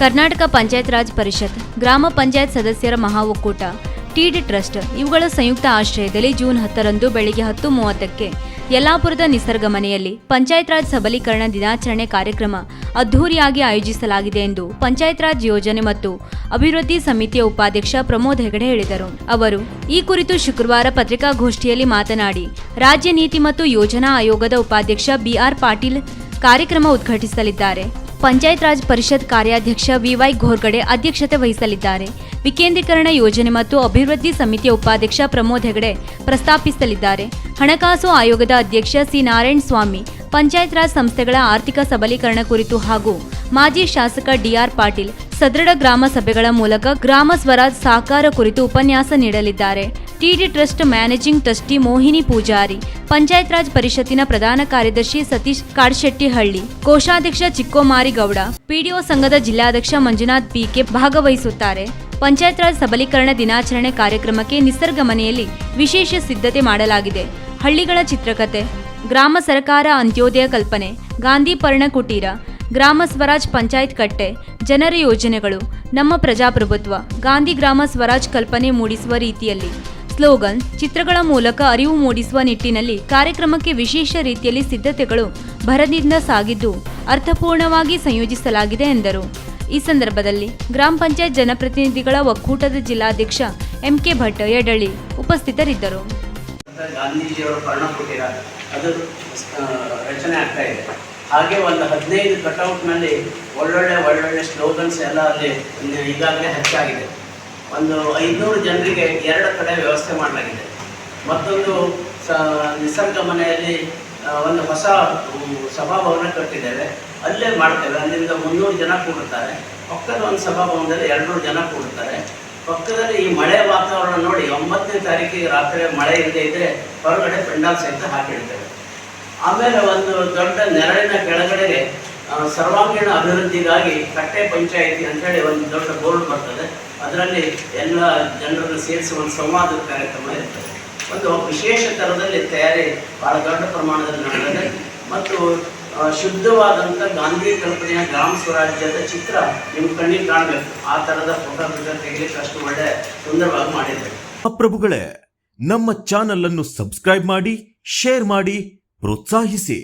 ಕರ್ನಾಟಕ ಪಂಚಾಯತ್ ರಾಜ್ ಪರಿಷತ್, ಗ್ರಾಮ ಪಂಚಾಯತ್ ಸದಸ್ಯರ ಮಹಾ ಒಕ್ಕೂಟ, ಟೀಡ್ ಟ್ರಸ್ಟ್ ಇವುಗಳ ಸಂಯುಕ್ತ ಆಶ್ರಯದಲ್ಲಿ ಜೂನ್ 10ರಂದು ಬೆಳಿಗ್ಗೆ 10:30ಕ್ಕೆ ಯಲ್ಲಾಪುರದ ನಿಸರ್ಗ ಮನೆಯಲ್ಲಿ ಪಂಚಾಯತ್ ರಾಜ್ ಸಬಲೀಕರಣ ದಿನಾಚರಣೆ ಕಾರ್ಯಕ್ರಮ ಅದ್ಧೂರಿಯಾಗಿ ಆಯೋಜಿಸಲಾಗಿದೆ ಎಂದು ಪಂಚಾಯತ್ ರಾಜ್ ಯೋಜನೆ ಮತ್ತು ಅಭಿವೃದ್ಧಿ ಸಮಿತಿಯ ಉಪಾಧ್ಯಕ್ಷ ಪ್ರಮೋದ್ ಹೆಗಡೆ ಹೇಳಿದರು. ಅವರು ಈ ಕುರಿತು ಶುಕ್ರವಾರ ಪತ್ರಿಕಾಗೋಷ್ಠಿಯಲ್ಲಿ ಮಾತನಾಡಿ, ರಾಜ್ಯ ನೀತಿ ಮತ್ತು ಯೋಜನಾ ಆಯೋಗದ ಉಪಾಧ್ಯಕ್ಷ ಬಿಆರ್ ಪಾಟೀಲ್ ಕಾರ್ಯಕ್ರಮ ಉದ್ಘಾಟಿಸಲಿದ್ದಾರೆ. ಪಂಚಾಯತ್ ರಾಜ್ ಪರಿಷತ್ ಕಾರ್ಯಾಧ್ಯಕ್ಷ ವಿವೈ ಘೋರ್ಗಡೆ ಅಧ್ಯಕ್ಷತೆ ವಹಿಸಲಿದ್ದಾರೆ. ವಿಕೇಂದ್ರೀಕರಣ ಯೋಜನೆ ಮತ್ತು ಅಭಿವೃದ್ಧಿ ಸಮಿತಿಯ ಉಪಾಧ್ಯಕ್ಷ ಪ್ರಮೋದ್ ಹೆಗಡೆ ಪ್ರಸ್ತಾಪಿಸಲಿದ್ದಾರೆ. ಹಣಕಾಸು ಆಯೋಗದ ಅಧ್ಯಕ್ಷ ಸಿ ನಾರಾಯಣ ಸ್ವಾಮಿ ಪಂಚಾಯತ್ ರಾಜ್ ಸಂಸ್ಥೆಗಳ ಆರ್ಥಿಕ ಸಬಲೀಕರಣ ಕುರಿತು ಹಾಗೂ ಮಾಜಿ ಶಾಸಕ ಡಿಆರ್ ಪಾಟೀಲ್ ಸದೃಢ ಗ್ರಾಮ ಸಭೆಗಳ ಮೂಲಕ ಗ್ರಾಮ ಸ್ವರಾಜ್ ಸಾಕಾರ ಕುರಿತು ಉಪನ್ಯಾಸ ನೀಡಲಿದ್ದಾರೆ. TD trust managing trustee Mohini Pujari, panchayat raj ಪರಿಷತ್ತಿನ ಪ್ರಧಾನ ಕಾರ್ಯದರ್ಶಿ ಸತೀಶ್ ಕಾಡಶೆಟ್ಟಿಹಳ್ಳಿ, ಕೋಶಾಧ್ಯಕ್ಷ ಚಿಕ್ಕೋಮಾರಿ ಗೌಡ, ಪಿಡಿಒ ಸಂಘದ ಜಿಲ್ಲಾಧ್ಯಕ್ಷ ಮಂಜುನಾಥ್ ಪಿಕೆ ಭಾಗವಹಿಸುತ್ತಾರೆ. ಪಂಚಾಯತ್ ರಾಜ್ ಸಬಲೀಕರಣ ದಿನಾಚರಣೆ ಕಾರ್ಯಕ್ರಮಕ್ಕೆ ನಿಸರ್ಗ ಮನೆಯಲ್ಲಿ ವಿಶೇಷ ಸಿದ್ಧತೆ ಮಾಡಲಾಗಿದೆ. ಹಳ್ಳಿಗಳ ಚಿತ್ರಕಥೆ, ಗ್ರಾಮ ಸರ್ಕಾರ ಅಂತ್ಯೋದಯ ಕಲ್ಪನೆ, ಗಾಂಧಿ ಪರ್ಣ ಕುಟೀರ, ಗ್ರಾಮ ಸ್ವರಾಜ್ ಪಂಚಾಯತ್ ಕಟ್ಟೆ, ಜನರ ಯೋಜನೆಗಳು, ನಮ್ಮ ಪ್ರಜಾಪ್ರಭುತ್ವ, ಗಾಂಧಿ ಗ್ರಾಮ ಸ್ವರಾಜ್ ಕಲ್ಪನೆ ಮೂಡಿಸುವ ರೀತಿಯಲ್ಲಿ ಸ್ಲೋಗನ್, ಚಿತ್ರಗಳ ಮೂಲಕ ಅರಿವು ಮೂಡಿಸುವ ನಿಟ್ಟಿನಲ್ಲಿ ಕಾರ್ಯಕ್ರಮಕ್ಕೆ ವಿಶೇಷ ರೀತಿಯಲ್ಲಿ ಸಿದ್ಧತೆಗಳು ಭರದಿಂದ ಸಾಗಿದ್ದು ಅರ್ಥಪೂರ್ಣವಾಗಿ ಸಂಯೋಜಿಸಲಾಗಿದೆ ಎಂದರು. ಈ ಸಂದರ್ಭದಲ್ಲಿ ಗ್ರಾಮ ಪಂಚಾಯತ್ ಜನಪ್ರತಿನಿಧಿಗಳ ಒಕ್ಕೂಟದ ಜಿಲ್ಲಾಧ್ಯಕ್ಷ ಎಂಕೆ ಭಟ್ ಯಡಳ್ಳಿ ಉಪಸ್ಥಿತರಿದ್ದರು. ಗಾಂಧೀಜಿಯವರ ಪರ್ಣಕುಟೀರ ಅದು ರಚನೆ ಆಗ್ತಾ ಇದೆ. ಹಾಗೆ ಒಂದು 15 ಕಟೌಟ್ನಲ್ಲಿ ಒಳ್ಳೊಳ್ಳೆ ಸ್ಲೋಗನ್ಸ್ ಎಲ್ಲ ಅಲ್ಲಿ ಈಗಾಗಲೇ ಹೆಚ್ಚಾಗಿದೆ. ಒಂದು 500 ಜನರಿಗೆ 2 ಕಡೆ ವ್ಯವಸ್ಥೆ ಮಾಡಲಾಗಿದೆ. ಮತ್ತೊಂದು ನಿಸರ್ಗ ಮನೆಯಲ್ಲಿ ಒಂದು ಹೊಸ ಸಭಾಭವನ ಕಟ್ಟಿದ್ದೇವೆ, ಅಲ್ಲೇ ಮಾಡ್ತೇವೆ. ಅಲ್ಲಿಂದ 300 ಜನ ಕೂಡುತ್ತಾರೆ. ಪಕ್ಕದ ಒಂದು ಸಭಾಭವನದಲ್ಲಿ 200 ಜನ ಕೂಡುತ್ತಾರೆ. ಪಕ್ಕದಲ್ಲಿ ಈ ಮಳೆ ವಾತಾವರಣ ನೋಡಿ 9ನೇ ತಾರೀಕಿಗೆ ರಾತ್ರಿ ಮಳೆ ಇಲ್ಲದೆ ಇದ್ದರೆ ಹೊರಗಡೆ ಪೆಂಡಾಲ್ ಸಹಿತ ಹಾಕಿಡ್ತೇವೆ. ಆಮೇಲೆ ಒಂದು ದೊಡ್ಡ ನೆರಳಿನ ಕೆಳಗಡೆಗೆ ಸರ್ವಾಂಗೀಣ ಅಭಿವೃದ್ಧಿಗಾಗಿ ಕಟ್ಟೆ ಪಂಚಾಯಿತಿ ಅಂತೇಳಿ ಒಂದು ದೊಡ್ಡ ಬೋರ್ಡ್ ಬರ್ತದೆ. ಅದರಲ್ಲಿ ಎಲ್ಲ ಜನರನ್ನು ಸೇರಿಸಿ ಒಂದು ಸಂವಾದದ ಕಾರ್ಯಕ್ರಮ ಇರ್ತದೆ. ಒಂದು ವಿಶೇಷ ಥರದಲ್ಲಿ ತಯಾರಿ ಭಾಳ ದೊಡ್ಡ ಪ್ರಮಾಣದಲ್ಲಿ ನಡೆದಿದೆ. ಮತ್ತು ಶುದ್ಧವಾದಂಥ ಗಾಂಧಿ ಕಲ್ಪನೆಯ ಗ್ರಾಮ ಸ್ವರಾಜ್ಯದ ಚಿತ್ರ ನಿಮ್ಮ ಕಣ್ಣಿಗೆ ಕಾಣಬೇಕು. ಆ ಥರದ ಫೋಟೋ ತೆಗಿಲಿಕ್ಕೆ ಅಷ್ಟು ಒಳ್ಳೆ ಸುಂದರವಾಗಿ ಮಾಡಿದ್ದೇವೆ. ಪ್ರಭುಗಳೇ, ನಮ್ಮ ಚಾನಲ್ ಅನ್ನು ಸಬ್ಸ್ಕ್ರೈಬ್ ಮಾಡಿ, ಶೇರ್ ಮಾಡಿ, ಪ್ರೋತ್ಸಾಹಿಸಿ.